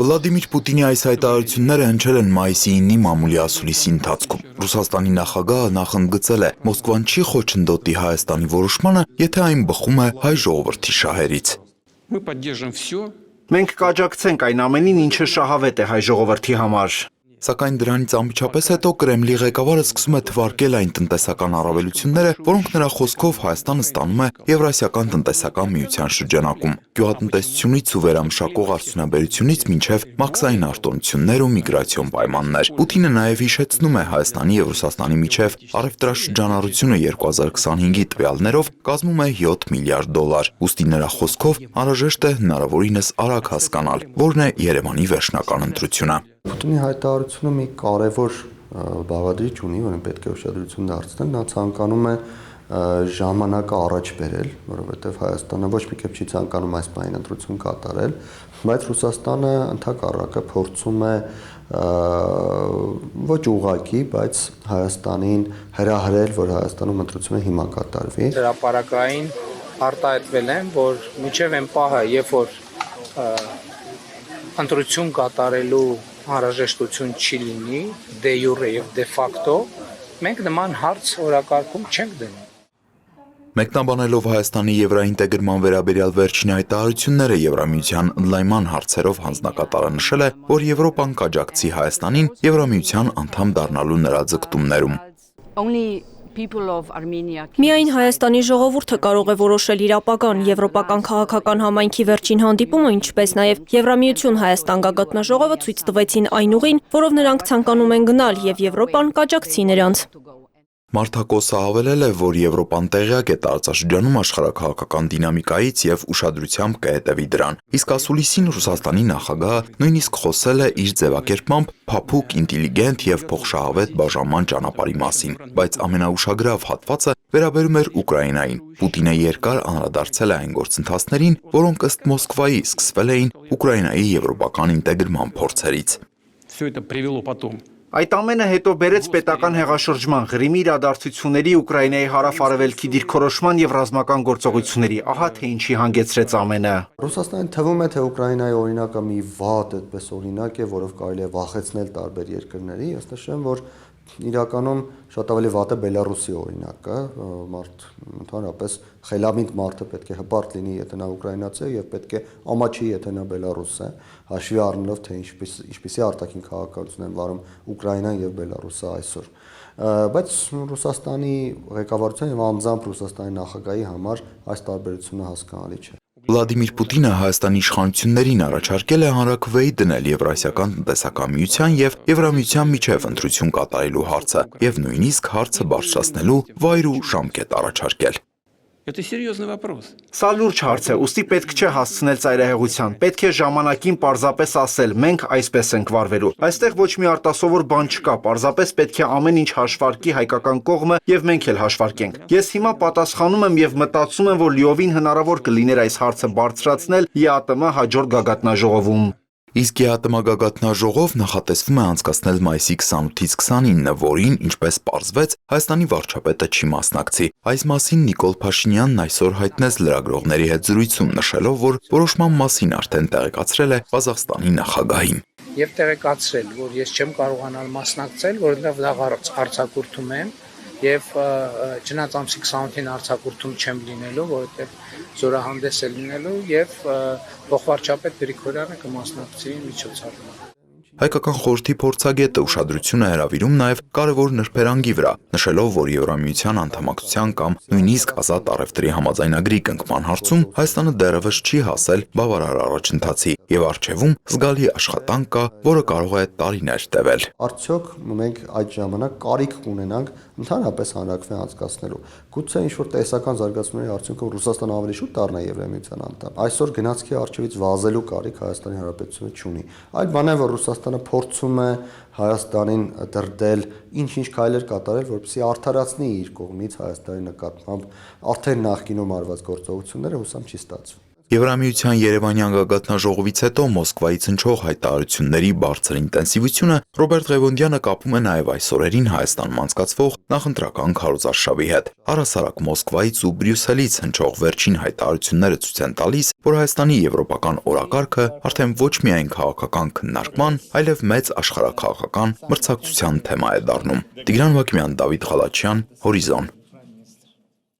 Վլադիմիր Պուտինի այս հայտարարությունները հնչել են մայիսի 9-ի մամուլի ասուլիսի ընթացքում։ Ռուսաստանի նախագահը նախընդգծել է, Մոսկվան չի խոչընդոտի Հայաստանի որոշմանը, եթե այն բխում է հայ ժողովրդի շահերից։ Մենք կաջակցենք այն ամենին, ինչը շահավետ է հայ ժողովրդի համար։ Սակայն դրանից անմիջապես հետո Կրեմլի ղեկավարը սկսում է թվարկել այն տնտեսական առավելությունները, որոնք նրա խոսքով Հայաստանը ստանում է Եվրասիական տնտեսական միության շրջանակում։ Գյուղատնտեսությունից ու վերամշակող արդյունաբերությունից մինչև մաքսային արտոնություններ ու միգրացիոն պայմաններ։ Պուտինը նաև հիշեցնում է Հայաստանի եւ Ռուսաստանի միջև առևտրաշրջանառությունը 2025-ի տվյալներով կազմում է $7 միլիարդ։ Ուստի նրա խոսքով անհրաժեշտ է հնարավորինս արագ հասկանալ, որն է Երևանի վերջնական ընտրությունը։ Պուտինի հայտարարությունը մի կարևոր բաղադրիչ ունի, որին պետք է ուշադրություն դարձնել, նա ցանկանում է ժամանակը առաջ բերել, որովհետև Հայաստանը ոչ մի կերպ չի ցանկանում այս բանին ընտրություն կատարել, բայց Ռուսաստանը ընդհակառակը փորձում է ոչ ուղղակի, բայց Հայաստանին հրահրել, որ Հայաստանում ընտրությունը հիմա կատարվի։ Հրապարակային արտահայտվել են, որ մինչև այն պահը, երբ որ ընտրություն կատարելու անհրաժեշտություն չի լինի, դե յուրե եւ դե ֆակտո, մենք նման հարց օրակարգում չենք դնում։ Մեկնաբանելով Հայաստանի եվրաինտեգրման վերաբերյալ վերջին հայտարարությունները Եվրամիության ընդլայնման հարցերով հանձնակատարը նշել է, որ Եվրոպան կաջակցի Հայաստանին Եվրամիության անդամ դառնալու նրա ձգտումներում։ Միայն Հայաստանի ժողովուրդը կարող է որոշել իր ապագան։ Եվրոպական քաղաքական համայնքի վերջին հանդիպումը, ինչպես նաև Եվրամիություն Հայաստան գագաթնաժողովը ցույց տվեցին այն ուղին, որով նրանք ցանկանում են գնալ, եւ Եվրոպան կաջակցի նրանց։ Մարտակոսը հավելել է, որ Եվրոպան տեղյակ է տարածաշրջանում աշխարհաքաղաքական դինամիկայից եւ ուշադրությամբ կհետևի դրան։ Իսկ ասուլիսին Ռուսաստանի նախագահը նույնիսկ խոսել է իր ձևակերպմամբ փափուկ, ինտելիգենտ եւ փոխշահավետ բաժանման ճանապարհի մասին, բայց ամենաուշագրավ հատվածը վերաբերում էր Ուկրաինային։ Պուտինը երկար անդրադարձել է այն գործընթացներին, որոնք ըստ Մոսկվայի սկսվել էին Ուկրաինայի եվրոպական ինտեգրման փորձերից։ Այդ ամենը հետո բերեց պետական հեղաշրջման, Ղրիմի իրադարձությունների, Ուկրաինայի հարավ-արևելքի դիրքորոշման եւ ռազմական գործողությունների, ահա թե ինչի հանգեցրեց ամենը։ Ռուսաստանին թվում է, թե Ուկրաինայի օրինակը մի վատ այդպես օրինակ է, որով կարելի է վախեցնել տարբեր երկրների, ես նշեմ, որ իրականում շատ ավելի վատ է Բելարուսի օրինակը, մարդ ընդհանրապես խելամիտ մարդը պետք է հպարտ լինի, եթե նա ուկրաինացի է, եւ պետք է ամաչի, եթե նա բելարուս է, հաշվի առնելով, թե ինչպիսի արտաքին քաղաքականություն են վարում Ուկրաինան եւ Բելարուսը այսօր։ Բայց Ռուսաստանի ղեկավարության եւ անձամբ Ռուսաստանի նախագահի համար այս տարբերությունը հասկանալի չէ։ Վլադիմիր Պուտինը Հայաստանի իշխանություններին առաջարկել է հանրաքվեի դնել Եվրասիական տնտեսական միության եւ Եվրամիության միջև ընտրություն կատարելու հարցը եւ նույնիսկ հարցը բարձրացնելու վայր ու ժամկետ առաջարկել։ Սա լուրջ հարց է, ուստի պետք չէ հասցնել ծայրահեղության, պետք է ժամանակին պարզապես ասել, մենք այսպես ենք վարվելու։ Այստեղ ոչ մի արտասովոր բան չկա, պարզապես պետք է ամեն ինչ հաշվարկի հայկական կողմը եւ մենք էլ հաշվարկենք։ Ես հիմա պատասխանում եմ եւ մտածում եմ, որ լիովին հնարավոր կլիներ այս հարցը բարձրացնել ԵԱՏՄ հաջորդ գագաթնաժողովում։ Իսկ ԵԱՏՄ գագաթնաժողով նախատեսվում է անցկացնել մայիսի 28-ից 29-ը, որին, ինչպես պարզվեց, Հայաստանի վարչապետը չի մասնակցի։ Այս մասին Նիկոլ Փաշինյանն այսօր հայտնեց լրագրողների հետ զրույցում, նշելով, որ որոշման մասին արդեն տեղեկացրել է Ղազախստանի նախագահին։ Եվ տեղեկացրել, որ ես չեմ կարողանալ մասնակցել, որովհետև դա արձակուրդում եմ եւ չնայած ամսի 28-ին արձակուրդում չեմ լինելու, որովհետեւ զորահանդես է լինելու եւ փոխվարչապետ Գրիգորյանը կմասնակցի միջոցառմանը։ Հայկական խորհրդի փորձագետը ուշադրություն է հրավիրում նաև կարևոր նրբերանգի վրա, նշելով, որ Եվրամիության անդամակցության կամ նույնիսկ ազատ առևտրի համաձայնագրի կնքման հարցում Հայաստանը դեռևս չի հասել բավարար առաջընթացի եւ առջևում զգալի աշխատանք կա, որը կարող է տարիներ տևել։ Արդյոք մենք այդ ժամանակ կարիք կունենանք ընդհանրապես հանրաքվե անցկացնելու։ Գուցե ինչ-որ տեսական զարգացումների արդյունքում Ռուսաստանը ավելի շուտ դառնա Եվրամիության անդամ։ Այսօր գնացքի առջևից վազելու կարիք Հայաստանի Հանրապետությունը չունի։ Այլ բան է, որ Ռուսաստանը փորձում է Հայաստանին դրդել ինչ-ինչ քայլեր կատարել, որպեսզի արդարացնի իր կողմից Հայաստանի նկատմամբ արդեն նախկինում արված գործողությունները, հուսամ չի ստացվի։ Եվրամիության Երևանյան գագաթնաժողովից հետո Մոսկվայից հնչող հայտարարությունների բարձր ինտենսիվությունը Ռոբերտ Ղևոնդյանը կապում է նաև այս օրերին Հայաստանում անցկացվող նախընտրական քարոզարշավի հետ։ Առհասարակ Մոսկվայից ու Բրյուսելից հնչող վերջին հայտարարությունները ցույց են տալիս, որ Հայաստանի եվրոպական օրակարգը արդեն ոչ միայն քաղաքական քննարկման, այլև մեծ աշխարհաքաղաքական մրցակցության թեմա է դառնում։ Տիգրան Վակիմյան, Դավիթ Ղալաչյան, Հորիզոն։